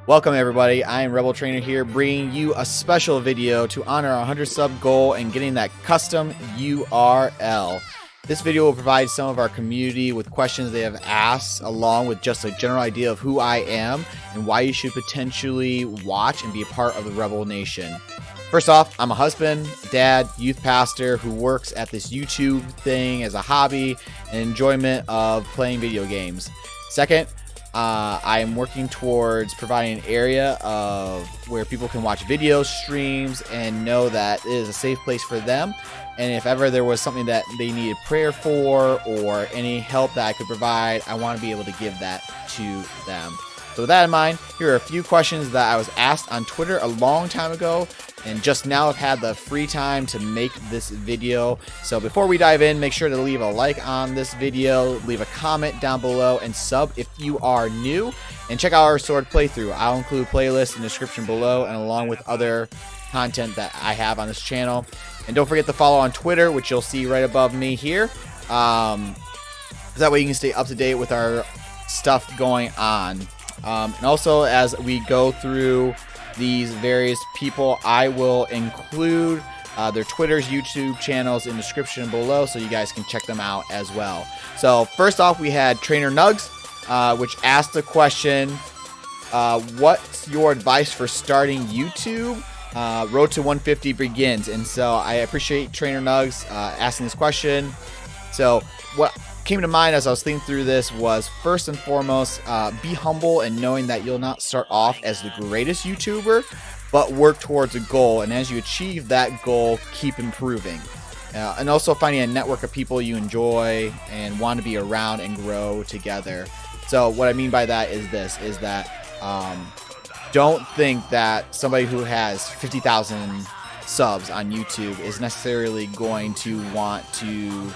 Welcome everybody, I am Rebel Trainer here, bringing you a special video to honor our 100 sub goal and getting that custom URL. This video will provide some of our community with questions they have asked, along with just a general idea of who I am and why you should potentially watch and be a part of the Rebel Nation. First off, I'm a husband, dad, youth pastor who works at this YouTube thing as a hobby and enjoyment of playing video games. Second, I am working towards providing an area of where people can watch video streams and know that it is a safe place for them. And if ever there was something that they needed prayer for or any help that I could provide, I want to be able to give that to them. So with that in mind, here are a few questions that I was asked on Twitter a long time ago, and just now I've had the free time to make this video. So before we dive in, make sure to leave a like on this video, leave a comment down below, and sub if you are new, and check out our sword playthrough. I'll include playlists in the description below and along with other content that I have on this channel. And don't forget to follow on Twitter, which you'll see right above me here. That way you can stay up to date with our stuff going on. And also, as we go through these various people, I will include their Twitters, YouTube channels in the description below, so you guys can check them out as well. So first off, we had Trainer Nugs, which asked the question, what's your advice for starting YouTube? Road to 150 begins. And so I appreciate Trainer Nugs asking this question. So what came to mind as I was thinking through this was, first and foremost, be humble and knowing that you'll not start off as the greatest YouTuber, but work towards a goal. And as you achieve that goal, keep improving. And also finding a network of people you enjoy and want to be around and grow together. So what I mean by that is this, is that don't think that somebody who has 50,000 subs on YouTube is necessarily going to want to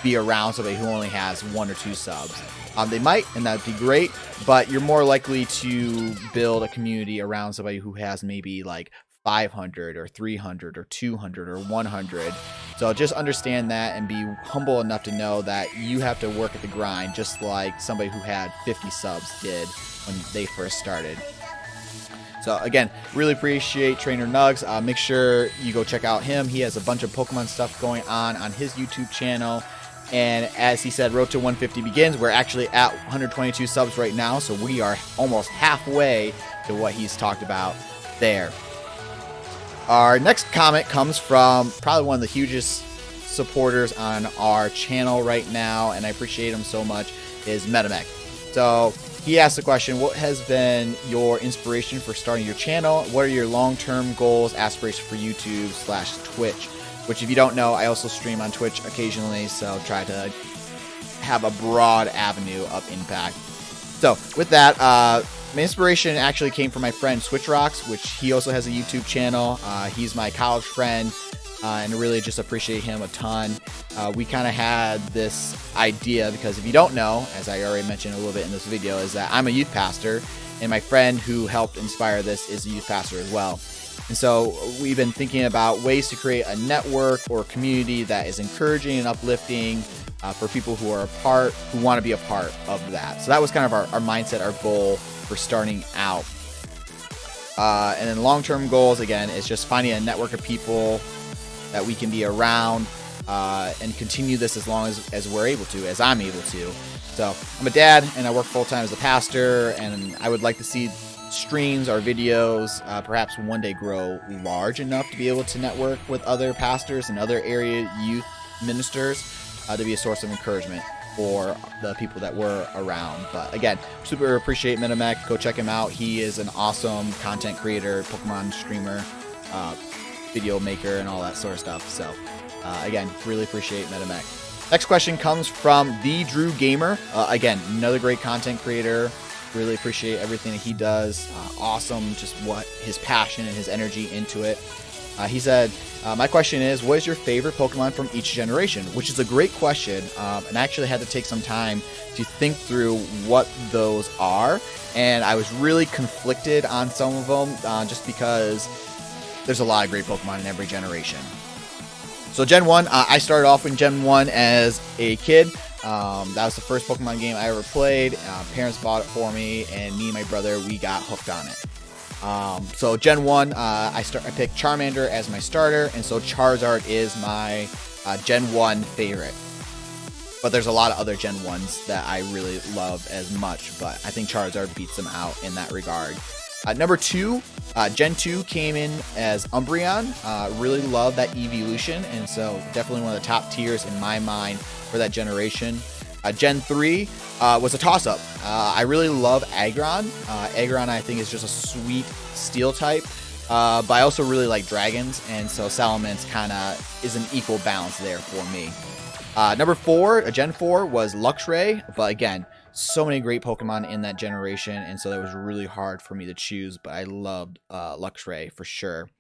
be around somebody who only has 1 or 2 subs. They might, and that'd be great, but you're more likely to build a community around somebody who has maybe like 500 or 300 or 200 or 100. So just understand that and be humble enough to know that you have to work at the grind, just like somebody who had 50 subs did when they first started. So again, really appreciate Trainer Nugs. Make sure you go check out him. He has a bunch of Pokemon stuff going on his YouTube channel. And as he said, Road to 150 begins. We're actually at 122 subs right now, so we are almost halfway to what he's talked about there. Our next comment comes from probably one of the hugest supporters on our channel right now, and I appreciate him so much, is MetaMech. So he asked the question, what has been your inspiration for starting your channel? What are your long-term goals, aspirations for YouTube/Twitch? Which, if you don't know, I also stream on Twitch occasionally, so try to have a broad avenue of impact. So with that, my inspiration actually came from my friend SwitchRocks, which he also has a YouTube channel. He's my college friend, and I really just appreciate him a ton. We kind of had this idea, because if you don't know, as I already mentioned a little bit in this video, is that I'm a youth pastor, and my friend who helped inspire this is a youth pastor as well. And so we've been thinking about ways to create a network or community that is encouraging and uplifting for people who are who want to be a part of that. So that was kind of our mindset, our goal for starting out. And then long-term goals, again, is just finding a network of people that we can be around and continue this as long as we're able to, as I'm able to. So I'm a dad and I work full-time as a pastor, and I would like to see streams or videos perhaps one day grow large enough to be able to network with other pastors and other area youth ministers to be a source of encouragement for the people that we're around. But again, super appreciate MetaMech. Go check him out. He is an awesome content creator, Pokemon streamer, video maker, and all that sort of stuff. So again, really appreciate MetaMech. Next question comes from The Drew Gamer. Again, another great content creator. Really appreciate everything that he does. Awesome, just what his passion and his energy into it. He said, my question is, what is your favorite Pokemon from each generation? Which is a great question, and I actually had to take some time to think through what those are. And I was really conflicted on some of them, just because there's a lot of great Pokemon in every generation. So Gen 1, I started off in Gen 1 as a kid. That was the first Pokemon game I ever played. Parents bought it for me, and me and my brother, we got hooked on it. So Gen 1, I picked Charmander as my starter, and so Charizard is my Gen 1 favorite. But there's a lot of other Gen 1s that I really love as much, but I think Charizard beats them out in that regard. Number 2, Gen 2 came in as Umbreon. Really love that evolution, and so definitely one of the top tiers in my mind for that generation. Gen 3 was a toss-up. I really love Aggron. Aggron, I think, is just a sweet steel type, but I also really like dragons, and so Salamence kind of is an equal balance there for me. Number 4, Gen 4 was Luxray, but again, so many great Pokemon in that generation, and so that was really hard for me to choose, but I loved Luxray for sure.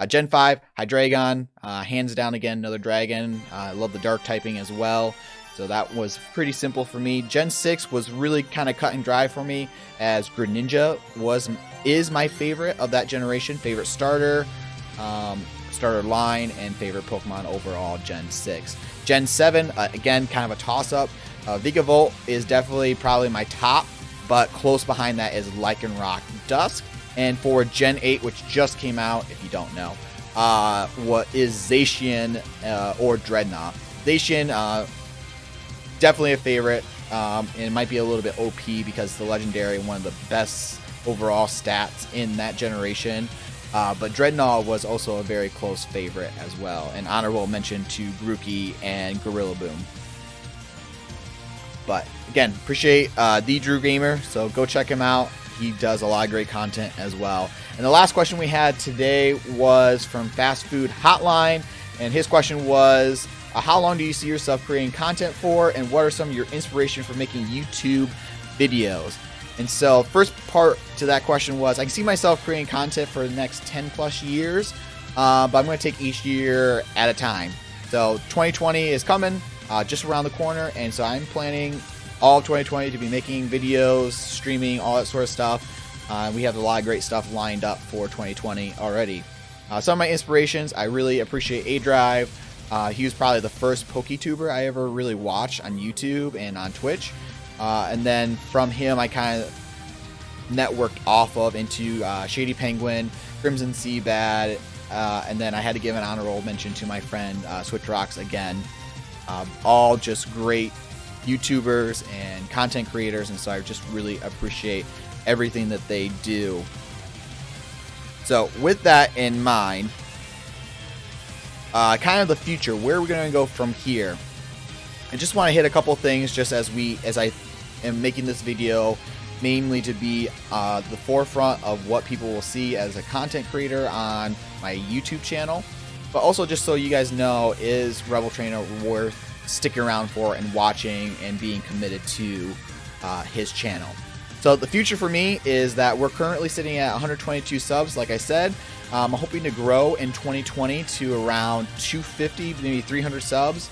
Gen 5, Hydreigon, hands down again, another dragon. I love the dark typing as well, so that was pretty simple for me. Gen 6 was really kind of cut and dry for me, as Greninja is my favorite of that generation, favorite starter, starter line, and favorite Pokemon overall, Gen 6. Gen 7, again, kind of a toss-up. Vikavolt is definitely probably my top, but close behind that is Lycanroc Dusk. And for Gen 8, which just came out, if you don't know, what is Zacian or Dreadnought. Zacian, definitely a favorite. It might be a little bit OP because the legendary, one of the best overall stats in that generation. But Dreadnought was also a very close favorite as well. An honorable mention to Grookey and Gorilla Boom. But again, appreciate the Drew Gamer, so go check him out. He does a lot of great content as well. And the last question we had today was from Fast Food Hotline, and his question was, how long do you see yourself creating content for, and what are some of your inspiration for making YouTube videos? And so first part to that question was, I can see myself creating content for the next 10 plus years, but I'm going to take each year at a time. So 2020 is coming, just around the corner, and so I'm planning all of 2020 to be making videos, streaming, all that sort of stuff. We have a lot of great stuff lined up for 2020 already. Some of my inspirations, I really appreciate A-Drive. He was probably the first PokeTuber I ever really watched on YouTube and on Twitch. And then from him, I kind of networked off of into Shady Penguin, Crimson Seabad, and then I had to give an honorable mention to my friend Switch Rocks again. All just great YouTubers and content creators, and so I just really appreciate everything that they do. So with that in mind, kind of the future, where are we going to go from here? I just want to hit a couple things just as I am making this video, mainly to be the forefront of what people will see as a content creator on my YouTube channel, but also just so you guys know, is Rebel Trainer worth sticking around for and watching and being committed to his channel. So the future for me is that we're currently sitting at 122 subs, like I said. I'm hoping to grow in 2020 to around 250, maybe 300 subs.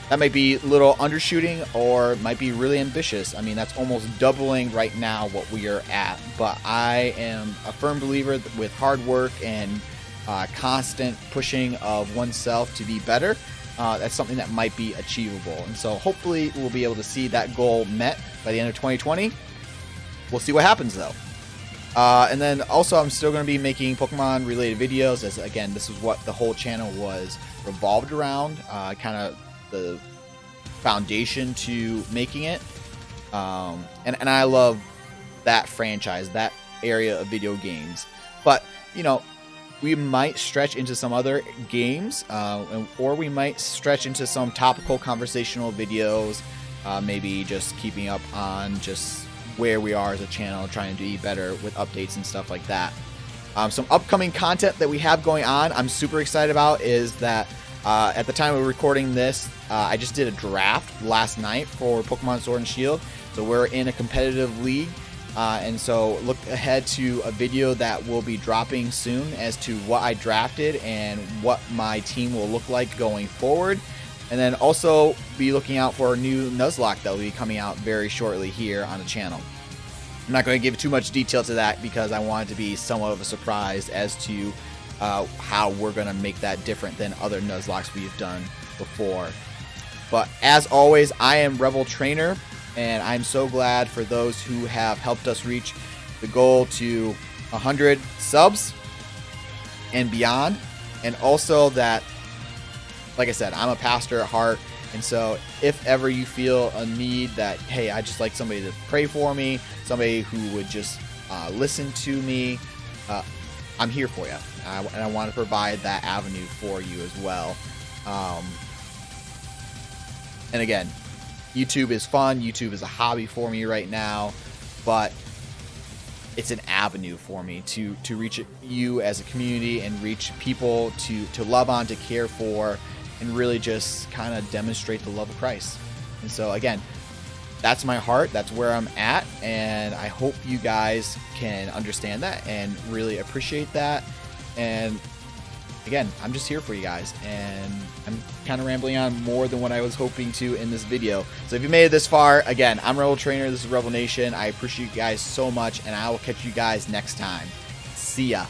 That might be a little undershooting or might be really ambitious. I mean, that's almost doubling right now what we are at. But I am a firm believer that with hard work and constant pushing of oneself to be better, that's something that might be achievable. And so hopefully we'll be able to see that goal met by the end of 2020. We'll see what happens though. And then also I'm still going to be making Pokemon related videos, as again, this is what the whole channel was revolved around, kind of the foundation to making it. And I love that franchise, that area of video games. But, you know, we might stretch into some other games, or we might stretch into some topical conversational videos, maybe just keeping up on just where we are as a channel, trying to be better with updates and stuff like that. Some upcoming content that we have going on, I'm super excited about, is that at the time of recording this, I just did a draft last night for Pokemon Sword and Shield. So we're in a competitive league. And so look ahead to a video that will be dropping soon as to what I drafted and what my team will look like going forward. And then also be looking out for a new Nuzlocke that will be coming out very shortly here on the channel. I'm not going to give too much detail to that because I want it to be somewhat of a surprise as to how we're going to make that different than other Nuzlockes we've done before. But as always, I am Rebel Trainer, and I'm so glad for those who have helped us reach the goal to 100 subs and beyond. And also that, like I said, I'm a pastor at heart. And so if ever you feel a need that, hey, I just like somebody to pray for me, somebody who would just listen to me, I'm here for you. And I want to provide that avenue for you as well. And again, YouTube is fun. YouTube is a hobby for me right now, but it's an avenue for me to reach you as a community and reach people to love on, to care for, and really just kind of demonstrate the love of Christ. And so again, that's my heart. That's where I'm at. And I hope you guys can understand that and really appreciate that. And again, I'm just here for you guys, and I'm kind of rambling on more than what I was hoping to in this video. So if you made it this far, again, I'm Rebel Trainer. This is Rebel Nation. I appreciate you guys so much, and I will catch you guys next time. See ya.